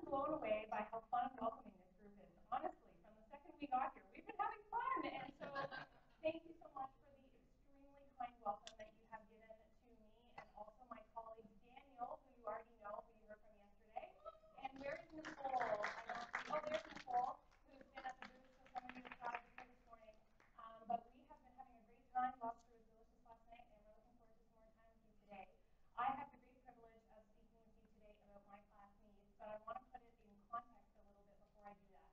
blown away by how fun and welcoming this group is. Honestly, from the second we got here, we've been having fun. And so thank you so much for the extremely kind welcome that you have given to me and also my colleague Daniel, who you already know, who you heard from yesterday. And where is Nicole? I don't see. Oh, there's Nicole, who's been at the booth, so some of you saw her this morning. But we have been having a great time. Lobster was delicious last night, and we're looking forward to some more time with you today. I have the great privilege of speaking with you today about my class needs, but I want to put it in context a little bit before I do that.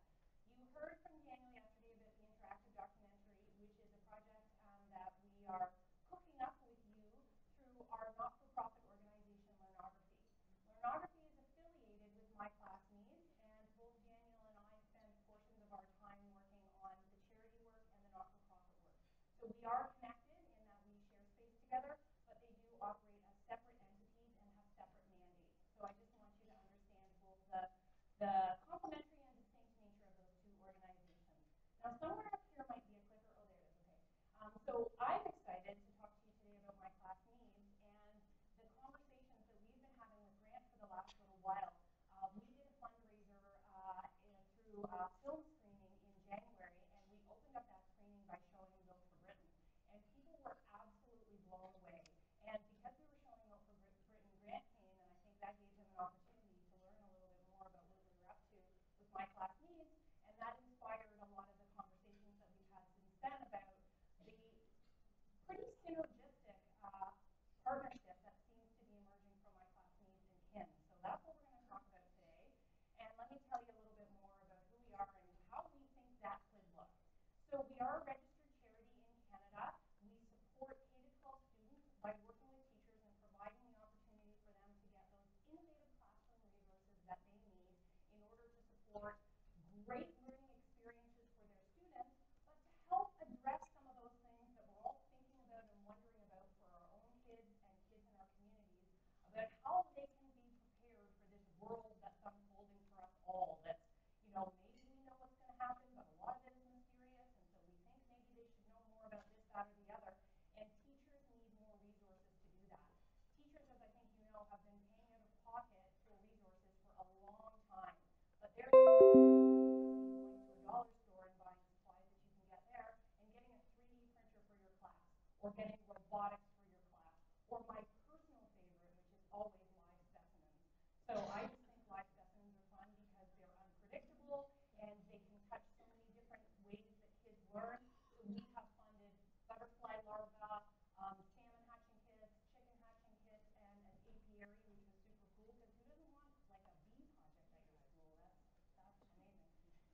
You heard from Daniel yesterday about the interactive documentary, which is a project that we are cooking up with you through our not-for-profit organization, Learnography. Learnography is affiliated with my class needs, and both Daniel and I spend portions of our time working on the charity work and the not-for-profit work. So we are connected in that we share space together, but they do operate as separate entities and have separate mandates. So I just want you to understand both the complementary and distinct nature of those two organizations. Now, somewhere up here might be a clicker. Oh, there it is. Okay. So I'm excited to talk to you today about my class needs and the conversations that we've been having with Grant for the last little while. We did a fundraiser through film screening in January, and we opened up that screening by showing Built for Britain. And people were absolutely blown away. And because we were showing Built for Britain, Grant came, and I think that gave him an opportunity to learn a little bit more about what we were up to with my class needs, and that inspired a lot of the conversations that we've had since then about the pretty synergistic partnership that seems to be emerging from my class needs and kin. So that's what we're going to talk about today. And let me tell you a little bit more about who we are and how we think that could look. So we are a registered charity in Canada. We support K-12 students by working with teachers and providing the opportunity for them to get those innovative classroom resources that they need in order to support great learning experiences for their students, but to help address some of those things that we're all thinking about and wondering about for our own kids and kids in our communities, about how they can be prepared for this world that's unfolding for us all. That's, maybe we know what's going to happen, but a lot of it is mysterious, and so we think maybe they should know more about this, that, or the other. And teachers need more resources to do that. Teachers, as I think you know, have been paying out of pocket for resources for a long time, but there's a difference between going to a dollar store and buying supplies that you can get there and getting a 3D printer for your class, or getting robotics for your class, or my personal favorite, which is always live specimens. So I just think live specimens are fun because they're unpredictable and they can touch so many different ways that kids learn. So we have funded butterfly larvae, salmon hatching kits, chicken hatching kits, and an apiary, which was super cool because who doesn't want like a bee project at your school? That's amazing.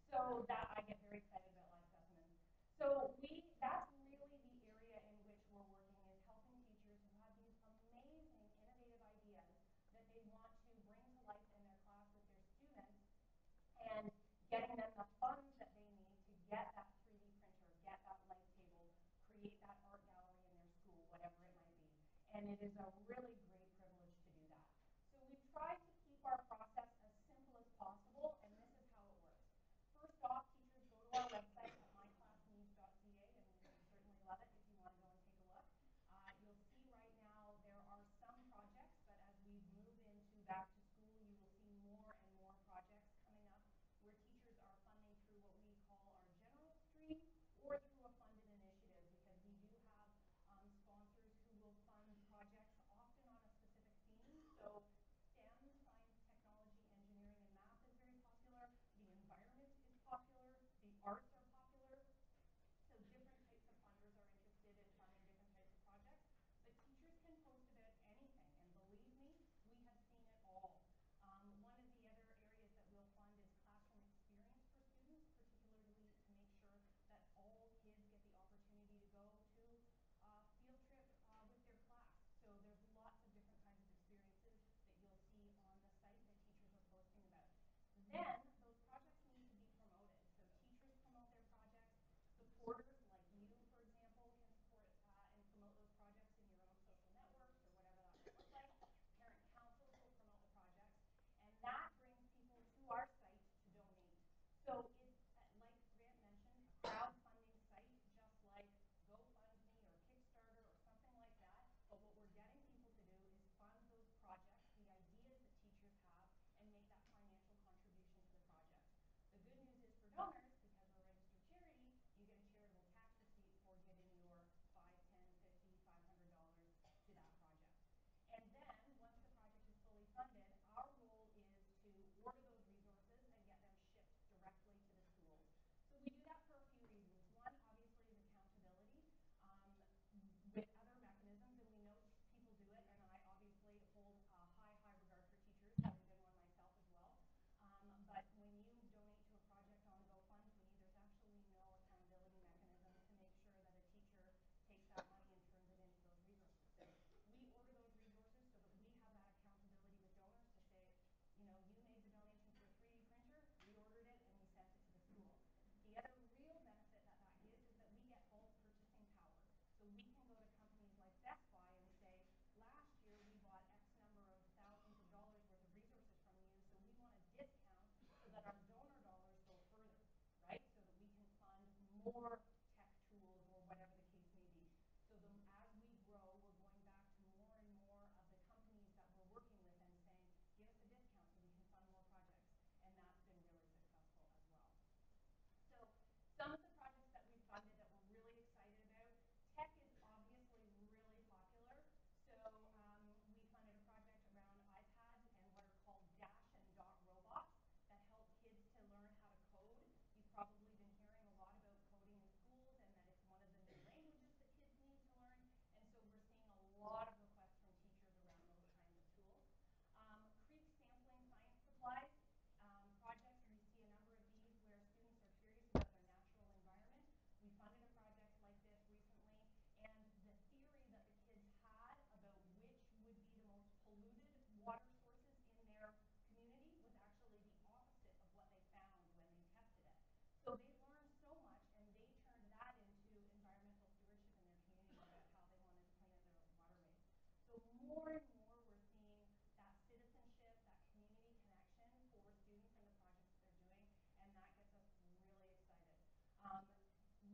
So that I get very excited about live specimens. So that's really the area in which we're working, is helping teachers who have these amazing, innovative ideas that they want to bring to life in their class with their students, and getting them the funds that they need to get that 3D printer, get that light table, create that art gallery in their school, whatever it might be. And it is a really great privilege to do that. So we've tried to keep our process as simple as possible, and this is how it works. First off, teachers go to our website at myclassneeds.ca, and we would certainly love it if you want to go and take a look. You'll see right now there are some projects, but as we move into back to school, you will see more and more projects coming up where teachers are funding through what we call our general stream or through a funded initiative, because we do have sponsors who will fund projects often on a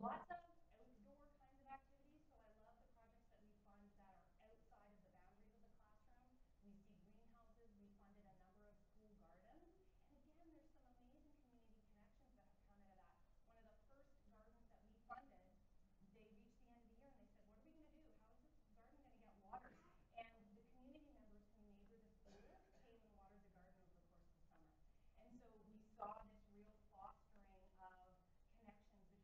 lots of outdoor kinds of activities, so I love the projects that we fund that are outside of the boundaries of the classroom. We see greenhouses, we funded a number of school gardens, and again, there's some amazing community connections that have come out of that. One of the first gardens that we funded, they reached the end of the year and they said, what are we going to do? How is this garden going to get watered? And the community members who neighbor the school came and watered the garden over the course of the summer. And so we saw this real fostering of connections between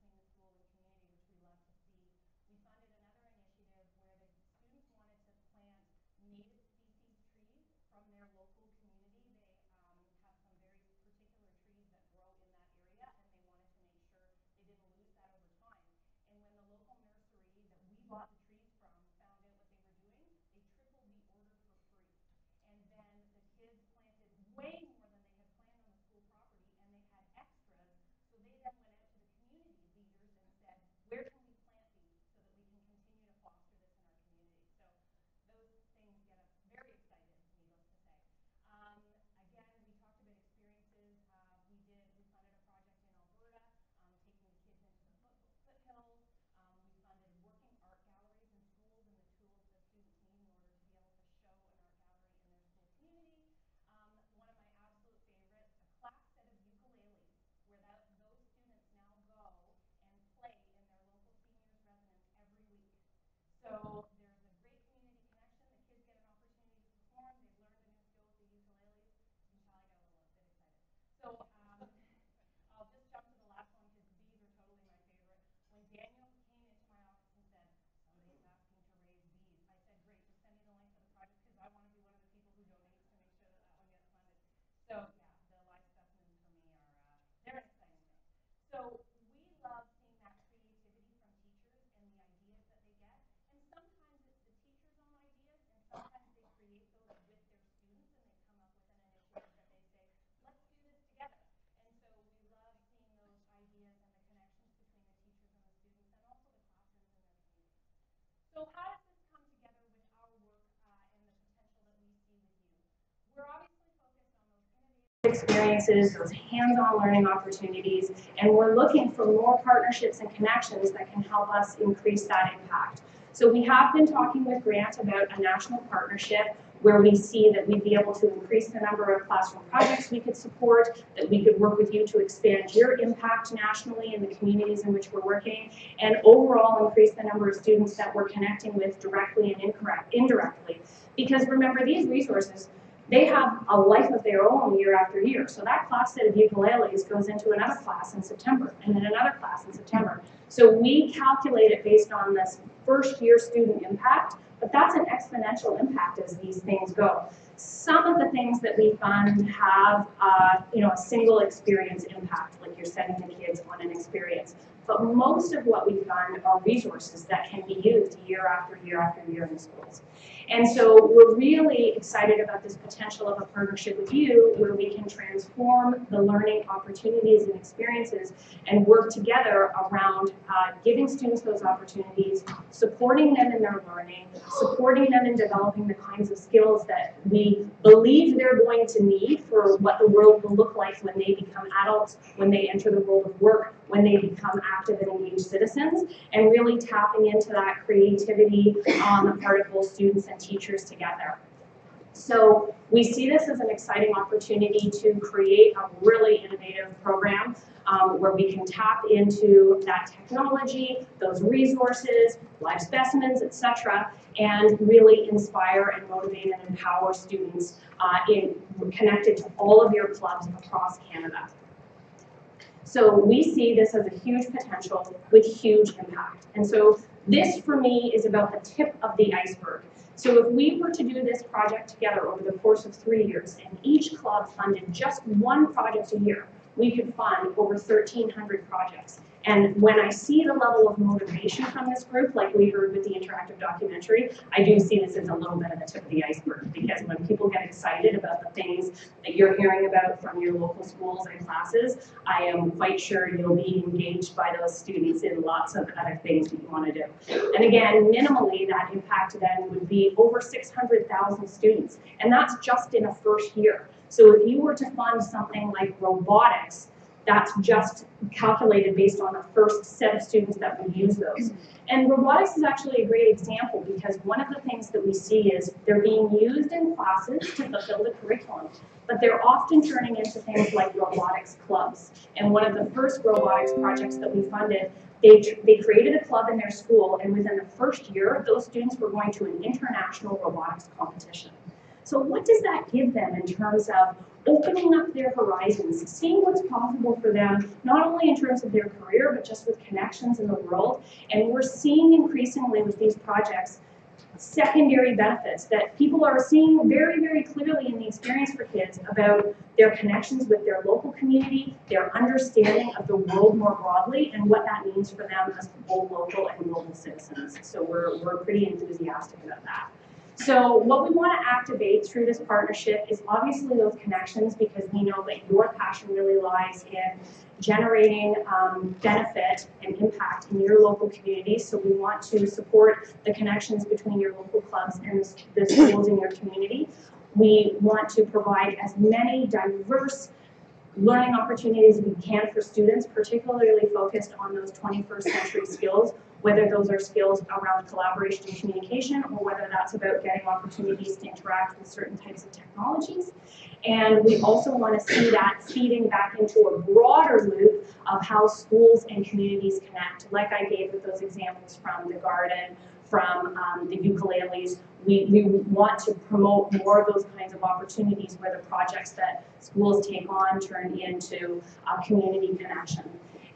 the school and community, which we love to see. We funded another initiative where the students wanted to plant native species trees from their local community. They have some very particular trees that grow in that area, and they wanted to make sure they didn't lose that over time. And when the local nursery that we bought the trees from found out what they were doing, they tripled the order for free. And then the kids planted way more than they had planned on the school property, and they had extras. So they then went out to the community leaders and said, where can we plant these so that we can continue to foster this in our community? So those things get us very excited, needless to say. Again, we talked about experiences. We funded a project in Alberta, taking the kids into the foothills. We funded working art galleries in schools and the tools that students need in order to be able to show an art gallery in their school community. One of my absolute favorites, a class set of ukuleles, where those students now go and play in their local seniors residence every week. So there's a great community connection. The kids get an opportunity to perform. They've learned a new skill with the ukuleles. And Charlie got a little bit excited. So I'll just jump to the last one because these are totally my favorite. When Daniel came into my office and said, somebody's asking to raise bees, I said, great, just send me the link to the project because I want to be one of the people who donates to make sure that that one gets funded. So yeah, the live specimens for me are, they're an exciting thing. So we love seeing that creativity from teachers and the ideas that they get. And sometimes it's the teacher's own ideas, and sometimes they create those with their students and they come up with an initiative that they say, let's do this together. And so we love seeing those ideas and the connections between the teachers and the students and also the classrooms and their communities. So how does this come together with our work and the potential that we see with you? We're obviously focused on those innovative experiences, those hands-on learning opportunities, and we're looking for more partnerships and connections that can help us increase that impact. So we have been talking with Grant about a national partnership where we see that we'd be able to increase the number of classroom projects we could support, that we could work with you to expand your impact nationally in the communities in which we're working, and overall increase the number of students that we're connecting with directly and indirectly. Because remember, these resources, they have a life of their own year after year. So that class set of ukuleles goes into another class in September, and then another class in September. So we calculate it based on this first year student impact, but that's an exponential impact as these things go. Some of the things that we fund have a single experience impact, like you're sending the kids on an experience. But most of what we fund are resources that can be used year after year after year in the schools. And so we're really excited about this potential of a partnership with you where we can transform the learning opportunities and experiences and work together around giving students those opportunities, supporting them in their learning, supporting them in developing the kinds of skills that we believe they're going to need for what the world will look like when they become adults, when they enter the world of work, when they become active and engaged citizens, and really tapping into that creativity on the part of both students and teachers together. So we see this as an exciting opportunity to create a really innovative program where we can tap into that technology, those resources, live specimens, etc., and really inspire and motivate and empower students connected to all of your clubs across Canada. So we see this as a huge potential with huge impact. And so this, for me, is about the tip of the iceberg. So if we were to do this project together over the course of 3 years, and each club funded just one project a year, we could fund over 1,300 projects. And when I see the level of motivation from this group, like we heard with the interactive documentary, I do see this as a little bit of the tip of the iceberg, because when people get excited about the things that you're hearing about from your local schools and classes, I am quite sure you'll be engaged by those students in lots of other things that you want to do. And again, minimally, that impact then would be over 600,000 students, and that's just in a first year. So if you were to fund something like robotics, that's just calculated based on the first set of students that would use those. And robotics is actually a great example because one of the things that we see is they're being used in classes to fulfill the curriculum, but they're often turning into things like robotics clubs. And one of the first robotics projects that we funded, they created a club in their school, and within the first year, those students were going to an international robotics competition. So what does that give them in terms of opening up their horizons, seeing what's possible for them, not only in terms of their career, but just with connections in the world? And we're seeing increasingly with these projects secondary benefits that people are seeing very, very clearly in the experience for kids about their connections with their local community, their understanding of the world more broadly, and what that means for them as both local and global citizens. So we're pretty enthusiastic about that. So what we want to activate through this partnership is obviously those connections, because we know that your passion really lies in generating benefit and impact in your local communities. So we want to support the connections between your local clubs and the schools in your community. We want to provide as many diverse learning opportunities we can for students, particularly focused on those 21st century skills, whether those are skills around collaboration and communication, or whether that's about getting opportunities to interact with certain types of technologies. And we also want to see that feeding back into a broader loop of how schools and communities connect, like I gave with those examples from the garden, from the ukuleles. We want to promote more of those kinds of opportunities where the projects that schools take on turn into community connection.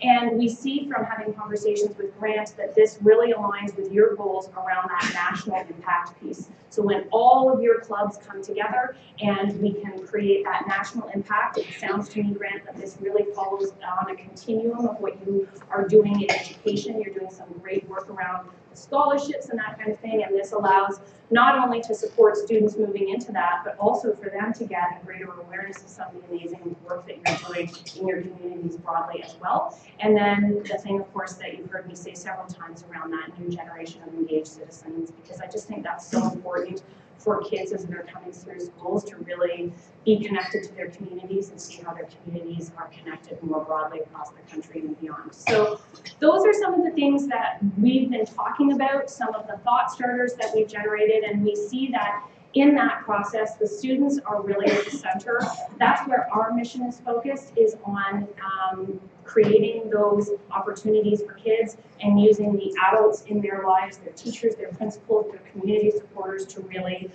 And we see from having conversations with Grant that this really aligns with your goals around that national impact piece. So when all of your clubs come together and we can create that national impact, it sounds to me, Grant, that this really follows on a continuum of what you are doing in education. You're doing some great work around scholarships and that kind of thing, and this allows not only to support students moving into that, but also for them to get a greater awareness of some of the amazing work that you're doing in your communities broadly as well. And then the thing, of course, that you've heard me say several times around that new generation of engaged citizens, because I just think that's so important for kids as they're coming through schools to really be connected to their communities and see how their communities are connected more broadly across the country and beyond. So those are some of the things that we've been talking about, some of the thought starters that we've generated, and we see that in that process, the students are really at the center. That's where our mission is focused, is on creating those opportunities for kids and using the adults in their lives, their teachers, their principals, their community supporters to really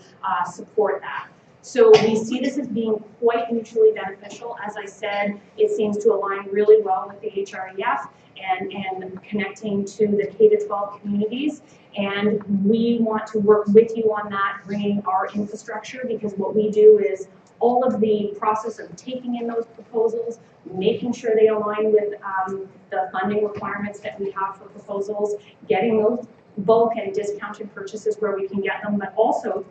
support that. So we see this as being quite mutually beneficial. As I said, it seems to align really well with the HREF and connecting to the K-12 communities. And we want to work with you on that, bringing our infrastructure, because what we do is all of the process of taking in those proposals, making sure they align with the funding requirements that we have for proposals, getting those bulk and discounted purchases where we can get them, but also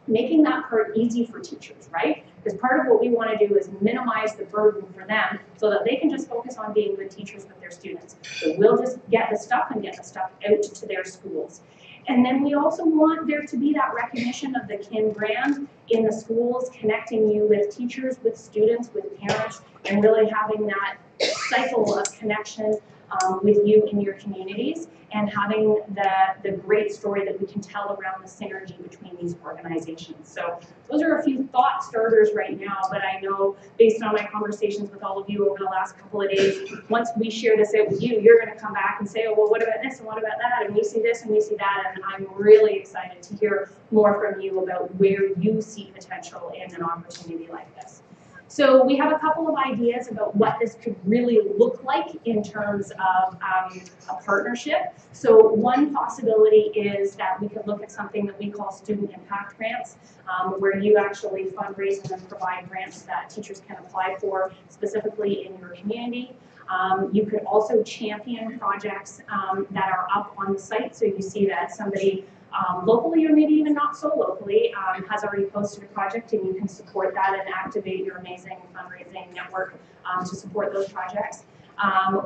making that part easy for teachers, right? Because part of what we want to do is minimize the burden for them so that they can just focus on being good teachers with their students. So we'll just get the stuff and get the stuff out to their schools. And then we also want there to be that recognition of the KIN brand in the schools, connecting you with teachers, with students, with parents, and really having that cycle of connection with you in your communities, and having the great story that we can tell around the synergy between these organizations. So those are a few thought starters right now, but I know based on my conversations with all of you over the last couple of days, once we share this out with you, you're going to come back and say, oh, well, what about this and what about that? And we see this and we see that, and I'm really excited to hear more from you about where you see potential in an opportunity like this. So we have a couple of ideas about what this could really look like in terms of a partnership. So one possibility is that we could look at something that we call student impact grants, where you actually fundraise and provide grants that teachers can apply for specifically in your community. You could also champion projects that are up on the site. So you see that somebody locally, or maybe even not so locally, has already posted a project, and you can support that and activate your amazing fundraising network to support those projects.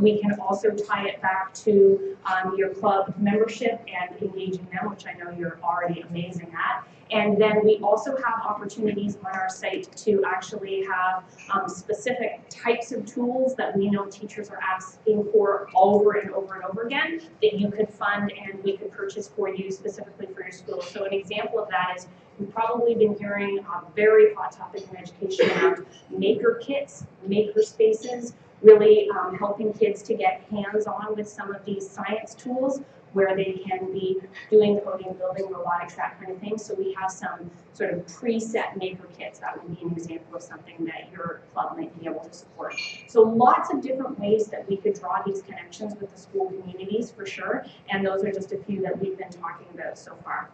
We can also tie it back to your club membership and engaging them, which I know you're already amazing at. And then we also have opportunities on our site to actually have specific types of tools that we know teachers are asking for over and over and over again that you could fund and we could purchase for you specifically for your school. So an example of that is you've probably been hearing a very hot topic in education around maker kits, maker spaces, really helping kids to get hands-on with some of these science tools where they can be doing coding, building robotics, that kind of thing. So we have some sort of preset maker kits. That would be an example of something that your club might be able to support. So lots of different ways that we could draw these connections with the school communities for sure. And those are just a few that we've been talking about so far.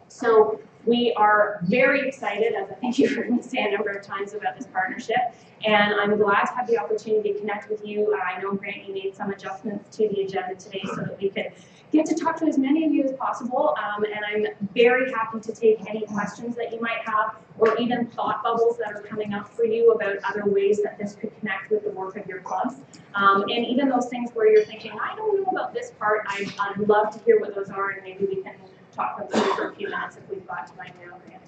So we are very excited, as I think you've heard me say a number of times about this partnership, and I'm glad to have the opportunity to connect with you. I know, Grant, you made some adjustments to the agenda today so that we could get to talk to as many of you as possible, and I'm very happy to take any questions that you might have, or even thought bubbles that are coming up for you about other ways that this could connect with the work of your clubs. And even those things where you're thinking, I don't know about this part, I'd love to hear what those are, and maybe we can talk them through for a few minutes if we've got time now, Grant.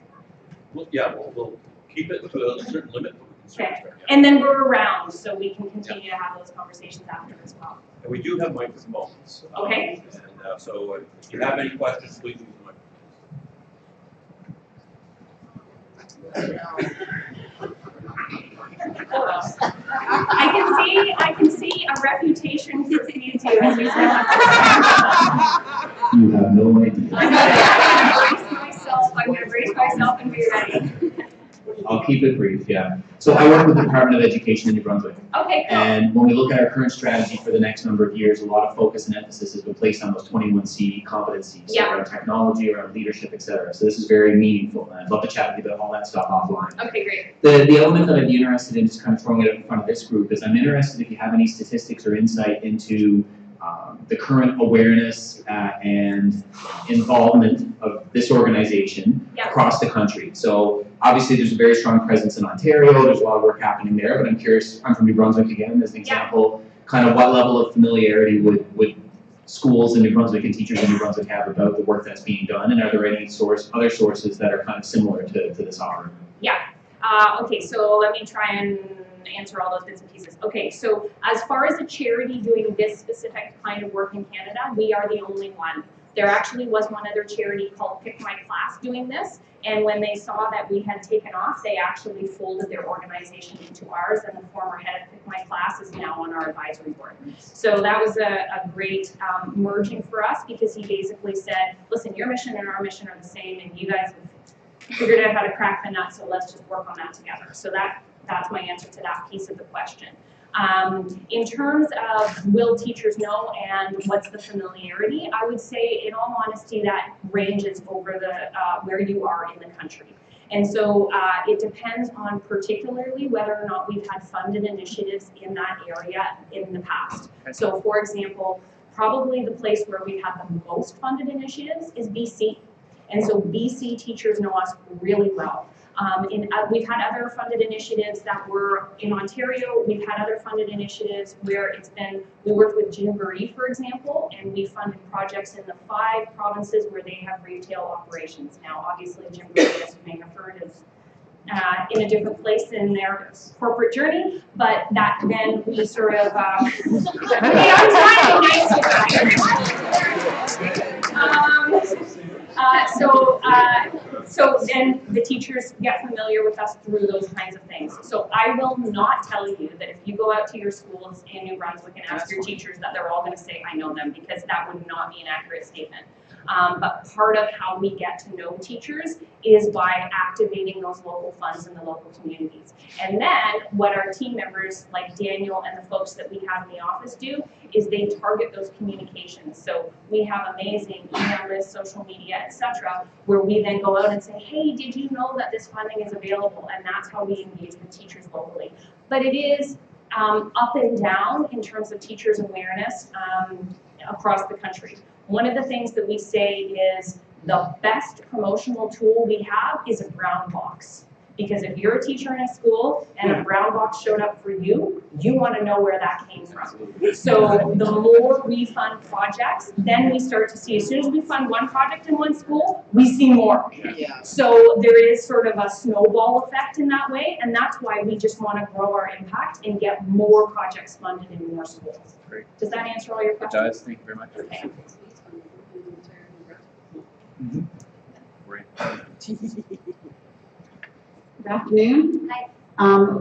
Well, yeah, we'll keep it to a certain limit. Okay, and then we're around, so we can continue to have those conversations after as well. And we do have microphones. Okay. And so if you have any questions, please use the microphone. I can see a reputation for feeds you as you said. You have no idea. I'm going to brace myself and be ready. I'll keep it brief, yeah. So I work with the Department of Education in New Brunswick. Okay, cool. And when we look at our current strategy for the next number of years, a lot of focus and emphasis has been placed on those 21C competencies, yeah. around technology, around leadership, et cetera. So this is very meaningful, and I'd love to chat with you about all that stuff offline. Okay, great. The element that I'd be interested in, just kind of throwing it up in front of this group, is I'm interested if you have any statistics or insight into the current awareness and involvement of this organization across the country. So obviously there's a very strong presence in Ontario, there's a lot of work happening there, but I'm curious, I'm from New Brunswick again, as an example, kind of what level of familiarity would schools in New Brunswick and teachers in New Brunswick have about the work that's being done, and are there any other sources that are kind of similar to this offering? Yeah, okay, so let me try and answer all those bits and pieces. Okay, so as far as a charity doing this specific kind of work in Canada, we are the only one. There actually was one other charity called Pick My Class doing this, and when they saw that we had taken off, they actually folded their organization into ours, and the former head of Pick My Class is now on our advisory board. So that was a great merging for us, because he basically said, listen, your mission and our mission are the same, and you guys have figured out how to crack the nut, so let's just work on that together. So that's my answer to that piece of the question. In terms of will teachers know and what's the familiarity, I would say in all honesty that ranges over the where you are in the country. And so it depends on particularly whether or not we've had funded initiatives in that area in the past. So for example, probably the place where we've had the most funded initiatives is BC. And so BC teachers know us really well. We've had other funded initiatives that were in Ontario. We've had other funded initiatives where it's been, we worked with Jamboree, for example, and we funded projects in the 5 provinces where they have retail operations. Now, obviously, Jamboree, as you may have heard, is in a different place in their corporate journey, but that then we sort of, hey, I'm trying to so then the teachers get familiar with us through those kinds of things. So I will not tell you that if you go out to your schools in New Brunswick and ask your teachers that they're all going to say, I know them, because that would not be an accurate statement. But part of how we get to know teachers is by activating those local funds in the local communities. And then what our team members like Daniel and the folks that we have in the office do is they target those communications. So we have amazing email lists, social media, etc., where we then go out and say, hey, did you know that this funding is available? And that's how we engage with teachers locally. But it is up and down in terms of teachers' awareness across the country. One of the things that we say is the best promotional tool we have is a brown box. Because if you're a teacher in a school and a brown box showed up for you, you want to know where that came from. So the more we fund projects, then we start to see, as soon as we fund one project in one school, we see more. Yeah. So there is sort of a snowball effect in that way, and that's why we just want to grow our impact and get more projects funded in more schools. Great. Does that answer all your It questions? does, thank you very much. Okay. Great. Good afternoon. Hi.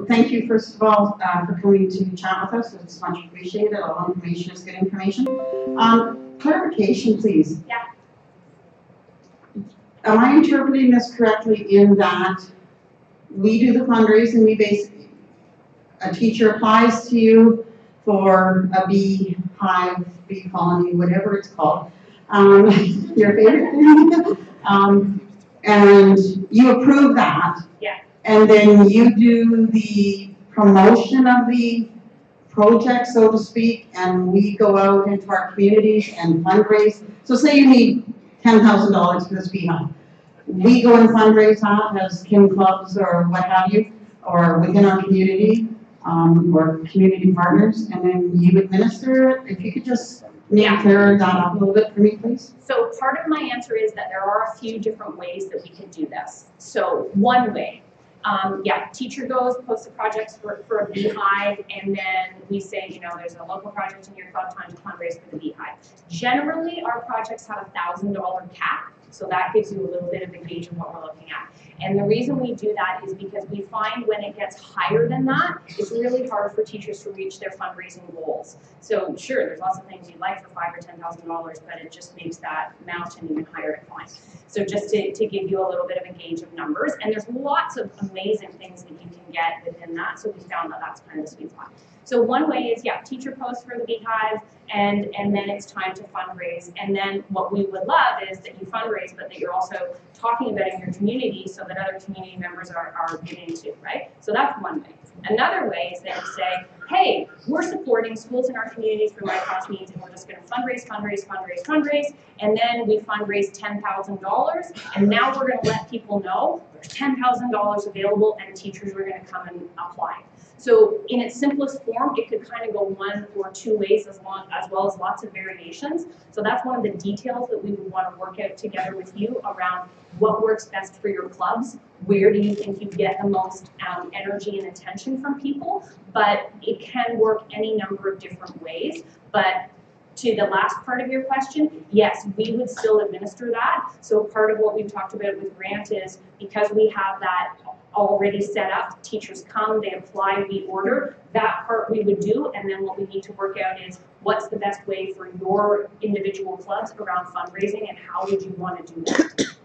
Thank you, first of all, for coming to chat with us. It's much appreciated. All information is good information. Clarification, please. Yeah. Am I interpreting this correctly in that we do the fundraising, we basically, a teacher applies to you for a bee hive, bee colony, whatever it's called, your favorite thing, and you approve that. Yeah. And then you do the promotion of the project, so to speak, and we go out into our communities and fundraise. So say you need $10,000 for this beehive. We go and fundraise that as kin clubs or what have you, or within our community, or community partners, and then you administer it. If you could just clear that up a little bit for me, please. So part of my answer is that there are a few different ways that we can do this. So one way, teacher goes, posts the projects for a beehive, and then we say, you know, there's a local project in your club, time to fundraise for the beehive. Generally, our projects have a $1,000 cap, so that gives you a little bit of a gauge of what we're looking at. And the reason we do that is because we find when it gets higher than that, it's really hard for teachers to reach their fundraising goals. So sure, there's lots of things you'd like for $5,000 or $10,000, but it just makes that mountain even higher at points. So just to give you a little bit of a gauge of numbers, and there's lots of amazing things that you can get within that, so we found that that's kind of the sweet spot. So one way is, teacher posts for the beehive, and then it's time to fundraise. And then what we would love is that you fundraise, but that you're also talking about it in your community so that other community members are giving too, right? So that's one way. Another way is that you say, hey, we're supporting schools in our communities for Red Cross needs, and we're just going to fundraise, and then we fundraise $10,000, and now we're going to let people know there's $10,000 available, and teachers are going to come and apply. So in its simplest form, it could kind of go one or two ways as well as lots of variations. So that's one of the details that we would want to work out together with you around what works best for your clubs. Where do you think you get the most energy and attention from people? But it can work any number of different ways. But to the last part of your question, yes, we would still administer that. So part of what we've talked about with Grant is because we have that already set up, teachers come, they apply, we order, that part we would do, and then what we need to work out is what's the best way for your individual clubs around fundraising and how would you want to do that?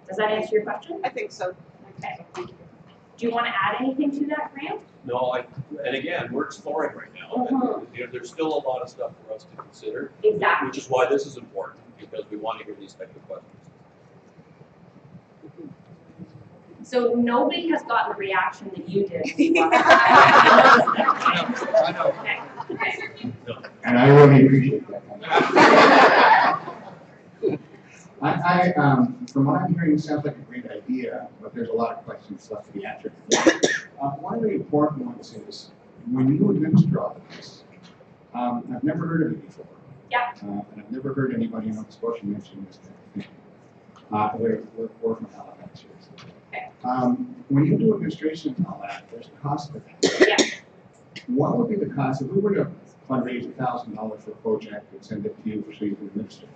Does that answer your question? I think so. Okay. Do you want to add anything to that, Grant? No, and again, we're exploring right now. And, you know, there's still a lot of stuff for us to consider. Exactly. Which is why this is important, because we want to hear these types of questions. So nobody has gotten the reaction that you did. I know. Okay. Okay. No. And I really appreciate that. From what I'm hearing, it sounds like a great idea, but there's a lot of questions left to be answered. One of the important ones is, when you administer all of this, I've never heard of it before. Yeah. And I've never heard anybody in Nova Scotia mention this kind of thing. We're from Halifax here. Okay. When you do administration and all that, there's a cost to that. Yeah. What would be the cost if we were to fundraise $1,000 for a project and send it to you so you can administer it?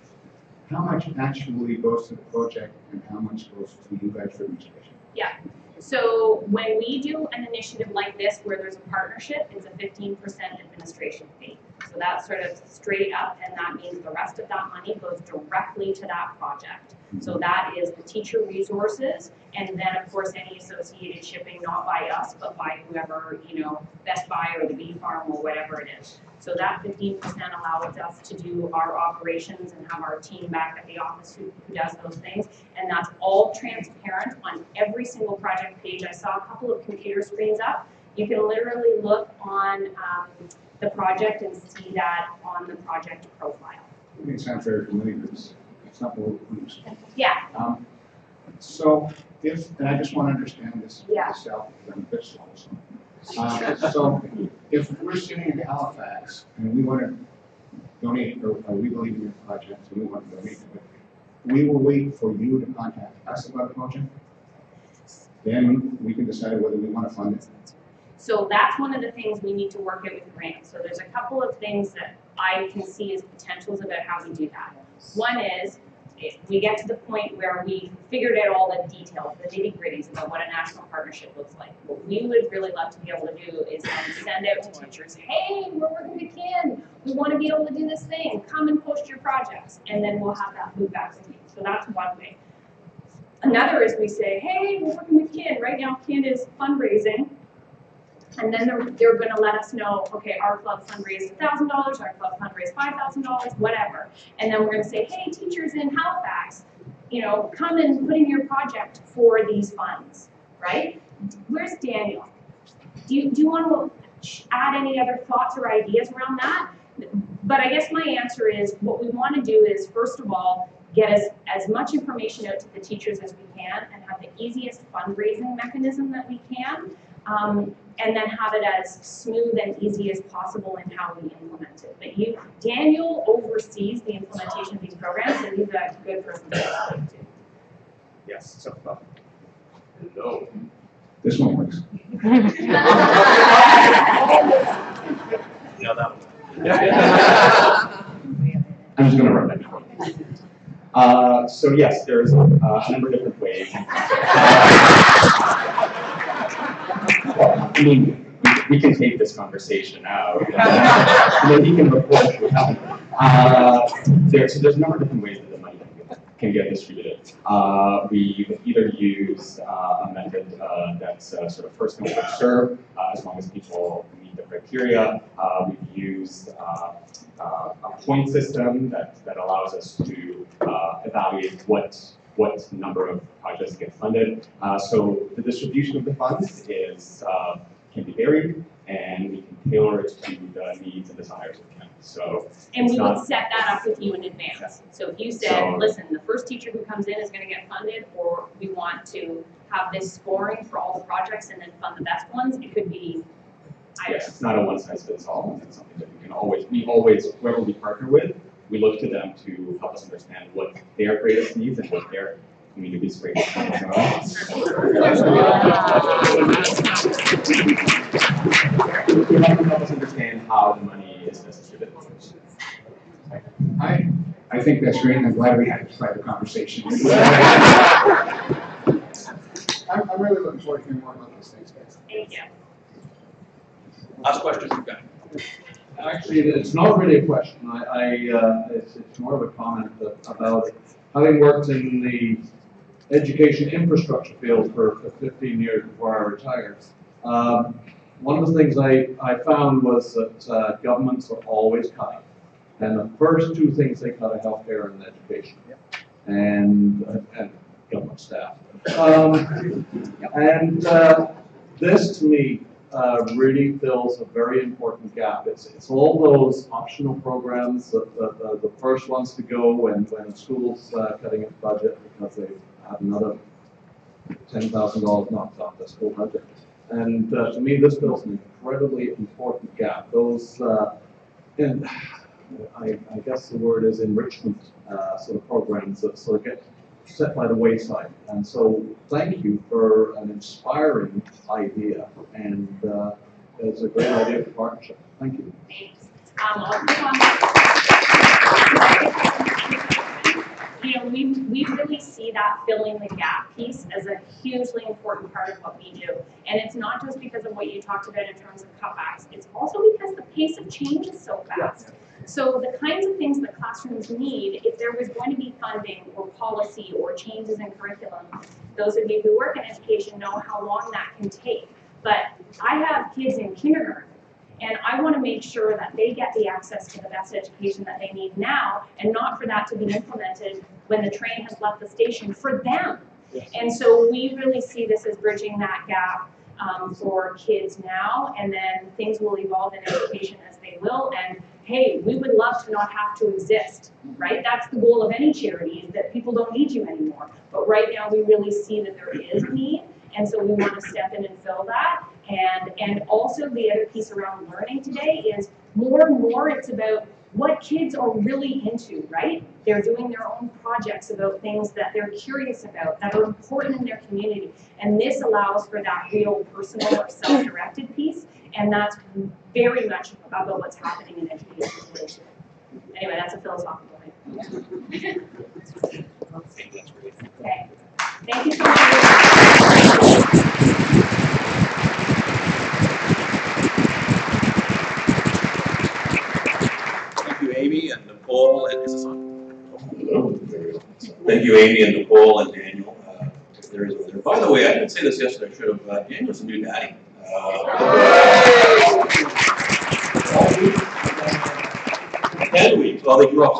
How much actually goes to the project and how much goes to you guys for administration? Yeah. So when we do an initiative like this where there's a partnership, it's a 15% administration fee. So that's sort of straight up, and that means the rest of that money goes directly to that project. So that is the teacher resources, and then of course any associated shipping, not by us, but by whoever, you know, Best Buy or the bee farm or whatever it is. So that 15% allows us to do our operations and have our team back at the office who does those things. And that's all transparent on every single project page. I saw a couple of computer screens up. You can literally look on the project and see that on the project profile. It sounds very familiar. It's not what we use. Yeah. So if, and I just want to understand this Yeah. myself, because I'm a bit slow. So if we're sitting in Halifax and we want to donate, or we believe in your project and we want to donate to it, we will wait for you to contact us about a project. Then we can decide whether we want to fund it. So that's one of the things we need to work out with grants. So there's a couple of things that I can see as potentials about how we do that. One is, if we get to the point where we figured out all the details, the nitty-gritties about what a national partnership looks like. What we would really love to be able to do is then send out to teachers, hey, we're working with Kin, we want to be able to do this thing, come and post your projects, and then we'll have that move back to you. So that's one way. Another is we say, hey, we're working with Kin. Right now, Kin is fundraising. And then they're going to let us know, okay, our club fundraised $1,000, our club fundraised $5,000, whatever. And then we're going to say, hey, teachers in Halifax, you know, come and put in your project for these funds, right? Where's Daniel? Do you want to add any other thoughts or ideas around that? But I guess my answer is, what we want to do is, first of all, get as much information out to the teachers as we can and have the easiest fundraising mechanism that we can. And then have it as smooth and easy as possible in how we implement it. But Daniel oversees the implementation of these programs, so he's a good person to talk to. Yes, so, no. This one works. Yeah, that one. I'm just going to run that. So yes, there's a number of different ways. I mean, we can take this conversation out, and then he can report what happened. So there's a number of different ways that the money can get distributed. We either use a method that's sort of first come, first serve, as long as people meet the criteria. We've used a point system that allows us to evaluate what number of projects get funded. So the distribution of the funds can be varied, and we can tailor it to the needs and desires of Kin. So and we would set that up with you in advance. So if you said, listen, the first teacher who comes in is going to get funded, or we want to have this scoring for all the projects and then fund the best ones, it could be yes, it's not a one-size-fits-all. It's something that we always, whoever we partner with, we look to them to help us understand what their greatest needs and what their community's greatest needs are. To help us understand how the money is distributed. I think that's great, and I'm glad we had this private conversation. I'm really looking forward to hearing more about these things, guys. Thank you. Last question you've got. Actually, it's not really a question. It's more of a comment about having worked in the education infrastructure field for 15 years before I retired. One of the things I found was that governments are always cutting. And the first two things they cut are healthcare and education, and government staff. This to me really fills a very important gap. It's all those optional programs that the first ones to go when schools cutting its budget because they've had another $10,000 knocked off the school budget. And to me, this fills an incredibly important gap. Those, and I guess the word is enrichment sort of programs that sort of get set by the wayside. And so thank you for an inspiring idea, and it's a great idea for partnership. Thank you. Thanks. You know, we really see that filling the gap piece as a hugely important part of what we do. And it's not just because of what you talked about in terms of cutbacks, it's also because the pace of change is so fast. So the kinds of things that classrooms need, if there was going to be funding or policy or changes in curriculum, those of you who work in education know how long that can take. But I have kids in kindergarten, and I want to make sure that they get the access to the best education that they need now, and not for that to be implemented when the train has left the station for them. And so we really see this as bridging that gap for kids now, and then things will evolve in education as they will. And hey, we would love to not have to exist, right? That's the goal of any charity, is that people don't need you anymore. But right now, we really see that there is a need, and so we want to step in and fill that. And also the other piece around learning today is more and more it's about what kids are really into, right? They're doing their own projects about things that they're curious about, that are important in their community. And this allows for that real personal or self-directed piece. And that's very much about what's happening in education today. Anyway, that's a philosophical thing. Okay. Thank you so much. Thank you, Amy and Nicole, and is this on? Thank you, Amy and Nicole and Daniel. If there is one there. By the way, I didn't say this yesterday. I should have. Daniel's a new daddy. 10 weeks. Well, they grew up.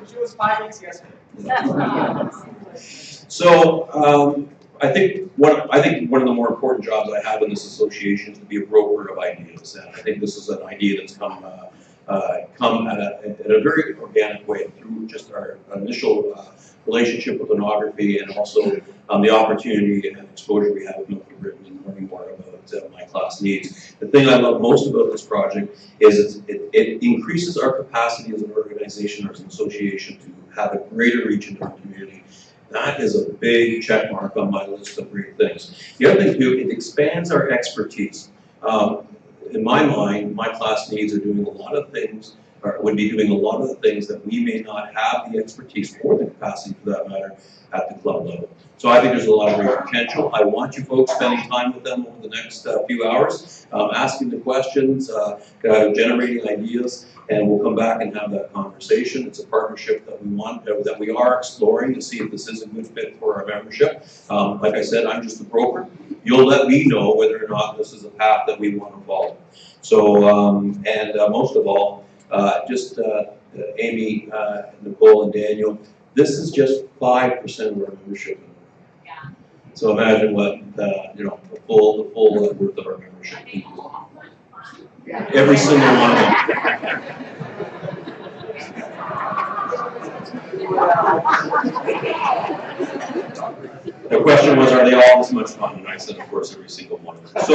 She was 5 weeks yesterday. So I think one of the more important jobs I have in this association is to be a broker of ideas, and I think this is an idea that's come in a very organic way through just our initial relationship with Ethnography, and also the opportunity and exposure we have with Milton Britain and learning more about my class needs. The thing I love most about this project is it increases our capacity as an organization or as an association to have a greater reach into our community. That is a big check mark on my list of great things. The other thing too, it expands our expertise. In my mind, my class needs are doing a lot of things, or would be doing a lot of the things that we may not have the expertise or the capacity for that matter at the club level. So I think there's a lot of great potential. I want you folks spending time with them over the next few hours, asking the questions, generating ideas, and we'll come back and have that conversation. It's a partnership that we want, that we are exploring to see if this is a good fit for our membership. Like I said, I'm just a broker. You'll let me know whether or not this is a path that we want to follow. So, most of all, Amy, Nicole, and Daniel, this is just 5% of our membership. Yeah. So imagine what the full worth of our membership. Every single one of them. The question was, are they all this much fun? And I said, of course, every single one of them. So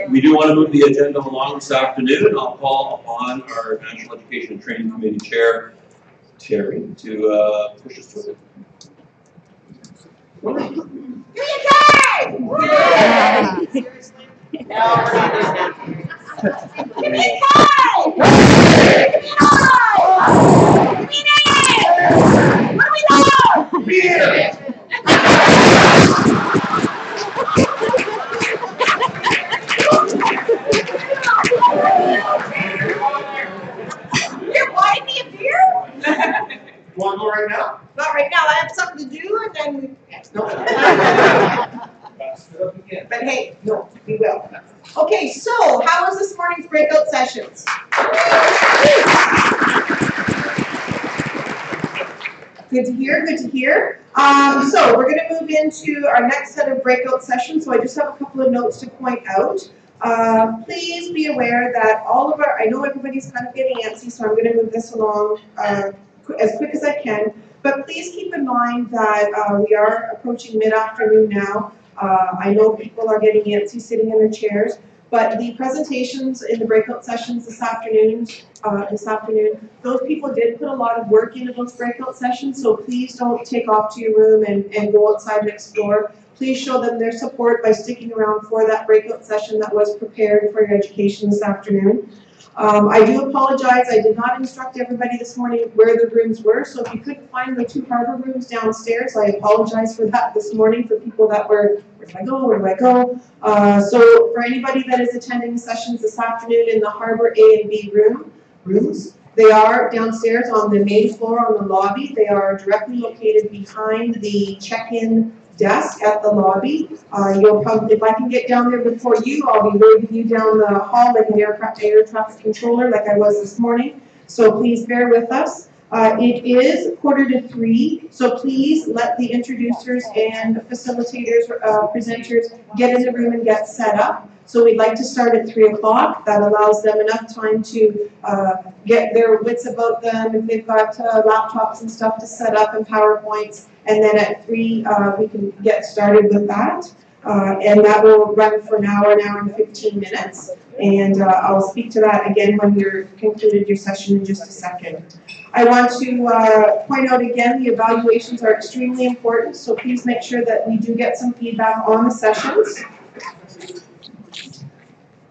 we do want to move the agenda along this afternoon. I'll call upon our National Education and Training Committee Chair, Terry, to push us through it. Seriously? No, we're not doing that. Give me a card! Give me a card! Give me a name! What do we know? Beer! You're buying me a beer? You want to go right now? Not right now, I have something to do and then, No. but hey, no, we will. Okay, so how was this morning's breakout sessions? Good to hear, good to hear. So we're gonna move into our next set of breakout sessions. So I just have a couple of notes to point out. Please be aware that all of our, I know everybody's kind of getting antsy, so I'm gonna move this along as quick as I can. But please keep in mind that we are approaching mid-afternoon now. I know people are getting antsy sitting in their chairs, but the presentations in the breakout sessions this afternoon, those people did put a lot of work into those breakout sessions, so please don't take off to your room and go outside and explore. Please show them their support by sticking around for that breakout session that was prepared for your education this afternoon. I do apologize, I did not instruct everybody this morning where the rooms were, so if you couldn't find the 2 harbor rooms downstairs, I apologize for that this morning for people that were, where do I go, where do I go? So for anybody that is attending the sessions this afternoon in the harbor A and B rooms, they are downstairs on the main floor on the lobby. They are directly located behind the check-in desk at the lobby. You'll probably, if I can get down there before you, I'll be waving you down the hall like an air traffic controller like I was this morning. So please bear with us. It is 2:45, so please let the introducers and facilitators, presenters get in the room and get set up. So we'd like to start at 3 o'clock. That allows them enough time to get their wits about them, if they've got laptops and stuff to set up and PowerPoints. And then at 3, we can get started with that. And that will run for an hour and 15 minutes. And I'll speak to that again when you're concluded your session in just a second. I want to point out again, the evaluations are extremely important, so please make sure that we do get some feedback on the sessions.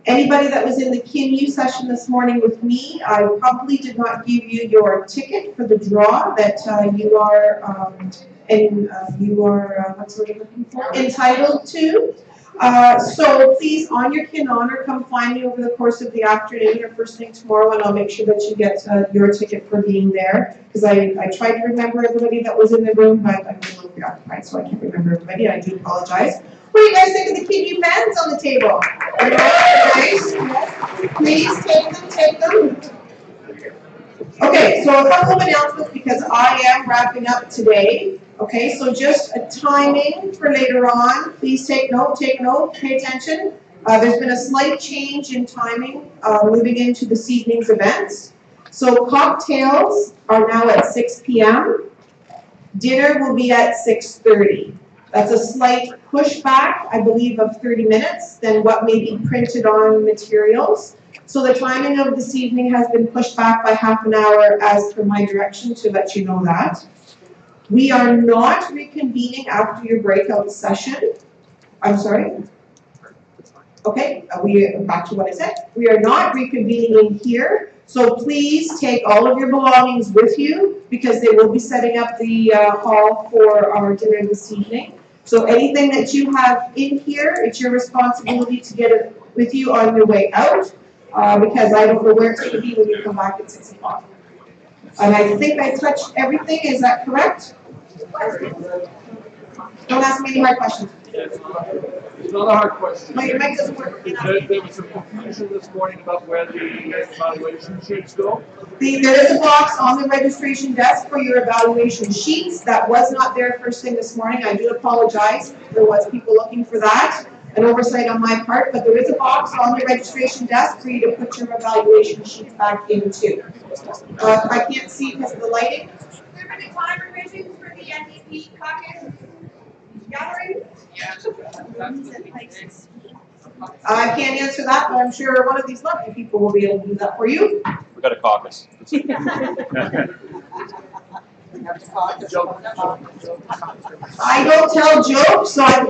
Anybody that was in the KINU session this morning with me, I probably did not give you your ticket for the draw that you are what's the word I'm looking for? Entitled to. So please, on your kin honor, come find me over the course of the afternoon or first thing tomorrow, and I'll make sure that you get your ticket for being there. Because I tried to remember everybody that was in the room, but I'm a little preoccupied, so I can't remember everybody. I do apologize. What do you guys think of the KINU pens on the table? Nice. Please take them. Okay, so a couple of announcements because I am wrapping up today. Okay, so just a timing for later on. Please take note, pay attention. There's been a slight change in timing moving into this evening's events. So cocktails are now at 6 p.m. Dinner will be at 6:30. That's a slight pushback, I believe, of 30 minutes than what may be printed on materials. So the timing of this evening has been pushed back by half an hour as per my direction to let you know that. We are not reconvening after your breakout session. I'm sorry? Okay, back to what I said. We are not reconvening in here, so please take all of your belongings with you because they will be setting up the hall for our dinner this evening. So anything that you have in here, it's your responsibility to get it with you on your way out because I don't know where it's going to be when you come back at 6 o'clock. And I think I touched everything, is that correct? Don't ask me any hard questions. It's not a hard question. No, your mic doesn't work. There was some confusion this morning about where the evaluation sheets go. There is a box on the registration desk for your evaluation sheets. That was not there first thing this morning. I do apologize. There was people looking for that. An oversight on my part, but there is a box on the registration desk for you to put your evaluation sheets back into. I can't see because of the lighting. Have there been any time revisions for the NDP caucus gathering? I can't answer that, but I'm sure one of these lovely people will be able to do that for you. We got a caucus. I don't tell jokes, so I